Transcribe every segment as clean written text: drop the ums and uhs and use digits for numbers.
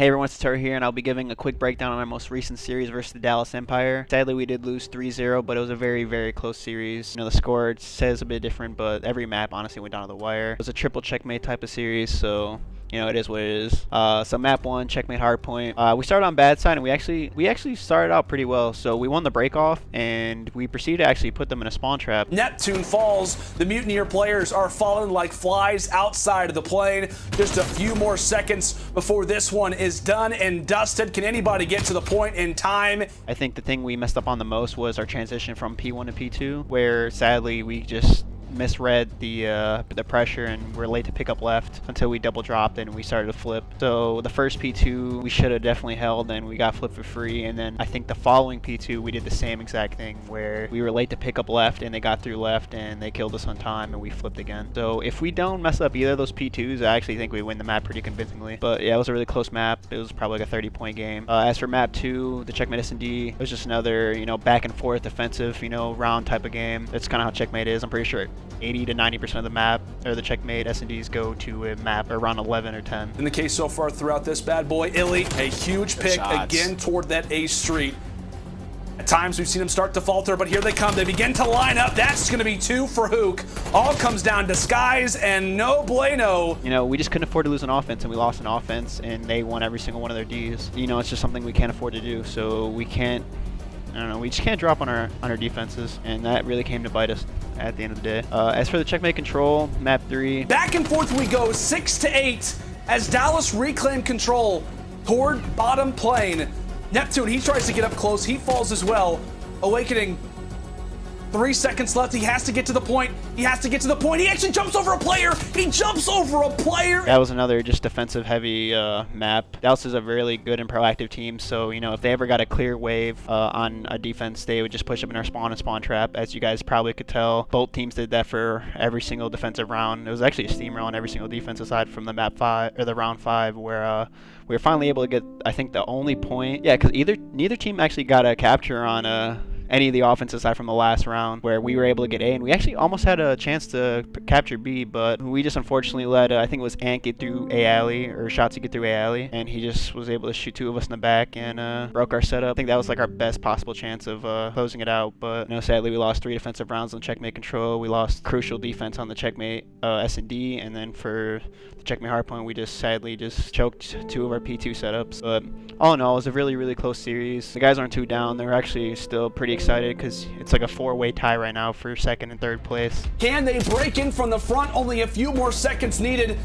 Hey everyone, it's Atura here, and I'll be giving a quick breakdown on our most recent series versus the Dallas Empire. Sadly, we did lose 3-0, but it was a very, very close series. You know, the score says a bit different, but every map honestly went down to the wire. It was a triple checkmate type of series, so you know, it is what it is. So map 1, checkmate hardpoint. We started on bad side, and we actually started out pretty well. So we won the break off, and we proceeded to actually put them in a spawn trap. Neptune falls. The Mutineer players are falling like flies outside of the plane. Just a few more seconds before this one is done and dusted. Can anybody get to the point in time? I think the thing we messed up on the most was our transition from P1 to P2, where sadly we just misread the pressure and we're late to pick up left until we double dropped and we started to flip. So the first P2 we should have definitely held and we got flipped for free, and then I think the following P2 we did the same exact thing where we were late to pick up left and they got through left and they killed us on time and we flipped again. So if we don't mess up either of those P2s, I actually think we win the map pretty convincingly. But yeah, it was a really close map. It was probably like a 30-point game. As for map 2, the checkmate S&D, it was just another, you know, back and forth defensive, you know, round type of game. That's kind of how checkmate is. I'm pretty sure 80 to 90% of the map or the checkmate S&Ds go to a map around 11 or 10. In the case so far throughout this bad boy, Illy, a huge pick again toward that A street. At times we've seen him start to falter, but here they come. They begin to line up. That's going to be 2 for Hook. All comes down to skies and no bueno. You know, we just couldn't afford to lose an offense, and we lost an offense, and they won every single one of their Ds. You know, it's just something we can't afford to do, so we can't, I don't know, we just can't drop on our defenses, and that really came to bite us at the end of the day. As for the checkmate control, map 3. Back and forth we go, 6 to 8, as Dallas reclaim control toward bottom plane. Neptune, he tries to get up close, he falls as well. Awakening, 3 seconds left. He has to get to the point. He has to get to the point. He actually jumps over a player. He jumps over a player. That was another just defensive heavy map. Dallas is a really good and proactive team, so you know, if they ever got a clear wave on a defense, they would just push up in our spawn and spawn trap. As you guys probably could tell, both teams did that for every single defensive round. It was actually a steamroll on every single defense aside from the map 5 or the round 5 where we were finally able to get, I think, the only point. Yeah, because neither team actually got a capture on any of the offense aside from the last round where we were able to get A, and we actually almost had a chance to capture B, but we just unfortunately let, I think it was Ant get through A alley, or Shotzi get through A alley, and he just was able to shoot 2 of us in the back and broke our setup. I think that was like our best possible chance of closing it out, but you know, sadly we lost 3 defensive rounds on checkmate control. We lost crucial defense on the checkmate S&D, and then for the checkmate hardpoint we just sadly just choked 2 of our P2 setups. But all in all, it was a really, really close series. The guys aren't too down. They're actually still pretty excited because it's like a 4-way tie right now for 2nd and 3rd place. Can they break in from the front? Only a few more seconds needed.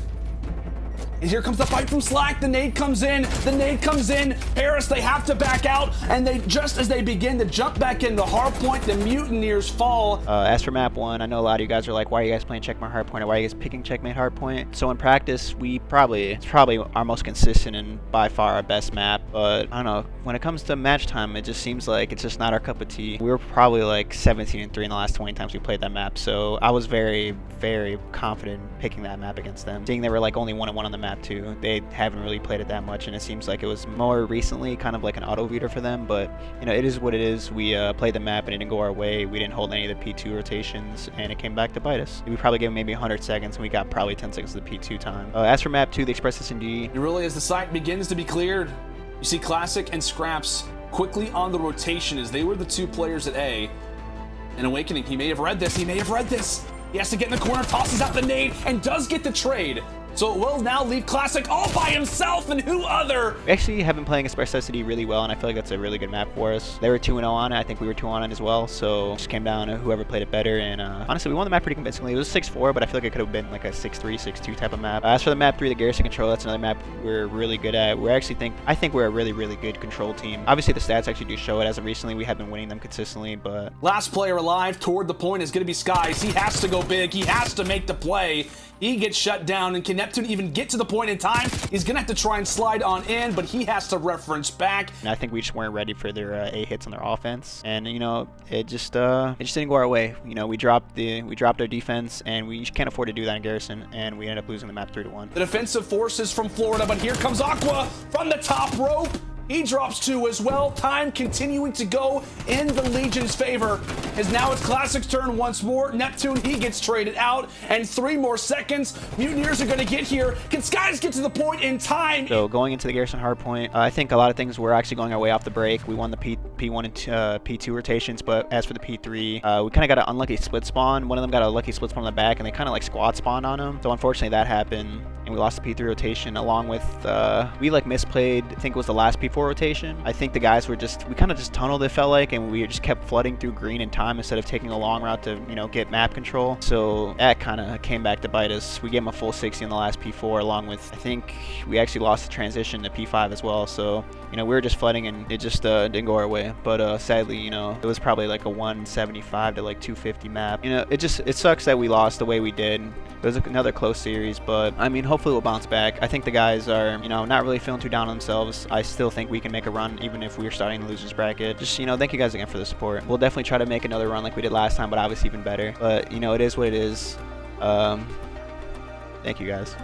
And here comes the fight from Slack. The nade comes in. The nade comes in. Paris, they have to back out. And they, just as they begin to jump back into hardpoint, the Mutineers fall. As for map 1, I know a lot of you guys are like, why are you guys playing checkmate hardpoint, or why are you guys picking checkmate hardpoint? So in practice, it's probably our most consistent and by far our best map. But I don't know, when it comes to match time, it just seems like it's just not our cup of tea. We were probably like 17-3 in the last 20 times we played that map. So I was very, very confident in picking that map against them. Seeing they were like only 1-1 on the map too. They haven't really played it that much, and it seems like it was more recently kind of like an auto reader for them, but you know, it is what it is. We played the map and it didn't go our way. We didn't hold any of the P2 rotations and it came back to bite us. We probably gave them maybe 100 seconds and we got probably 10 seconds of the P2 time. As for map 2, the Express S&D. And really, as the site begins to be cleared, you see Classic and Scraps quickly on the rotation as they were the 2 players at A. And Awakening, he may have read this. He may have read this. He has to get in the corner, tosses out the nade, and does get the trade. So it will now leave Classic all by himself, and who other? We actually have been playing Express S&D really well, and I feel like that's a really good map for us. They were 2-0 on it. I think we were 2 on it as well, so it just came down to whoever played it better, and honestly, we won the map pretty convincingly. It was 6-4, but I feel like it could have been like a 6-3, 6-2 type of map. As for the map 3, the Garrison Control, that's another map we're really good at. I think we're a really, really good control team. Obviously, the stats actually do show it. As of recently, we have been winning them consistently, but... Last player alive toward the point is going to be Skies. He has to go big. He has to make the play. He gets shut down, and can Neptune even get to the point in time? He's gonna have to try and slide on in, but he has to reference back. And I think we just weren't ready for their A hits on their offense, and you know, it just didn't go our way. You know, we dropped our defense, and we can't afford to do that in Garrison, and we ended up losing the map 3-1. The defensive forces from Florida, but here comes Aqua from the top rope. He drops 2 as well. Time continuing to go in the Legion's favor. As now it's Classic's turn once more. Neptune, he gets traded out. And 3 more seconds. Mutineers are going to get here. Can Skies get to the point in time? So going into the Garrison hardpoint, I think a lot of things were actually going our way off the break. We won the P1 and P2 rotations, but as for the P3, we kind of got an unlucky split spawn. One of them got a lucky split spawn on the back, and they kind of like squad spawned on him. So unfortunately that happened, and we lost the P3 rotation along with, we like misplayed, I think it was the last P4 rotation. I think the guys were we kind of just tunneled, it felt like, and we just kept flooding through green in time instead of taking a long route to, you know, get map control. So that kind of came back to bite us. We gave them a full 60 in the last P4, along with, I think we actually lost the transition to P5 as well. So, you know, we were just flooding and it just didn't go our way. But sadly, you know, it was probably like a 175 to like 250 map. You know, it sucks that we lost the way we did. It was another close series, but I mean, hopefully we'll bounce back. I think the guys are, you know, not really feeling too down on themselves. I still think we can make a run even if we're starting the losers bracket. Just, you know, thank you guys again for the support. We'll definitely try to make another run like we did last time, but obviously even better. But, you know, it is what it is. Thank you guys.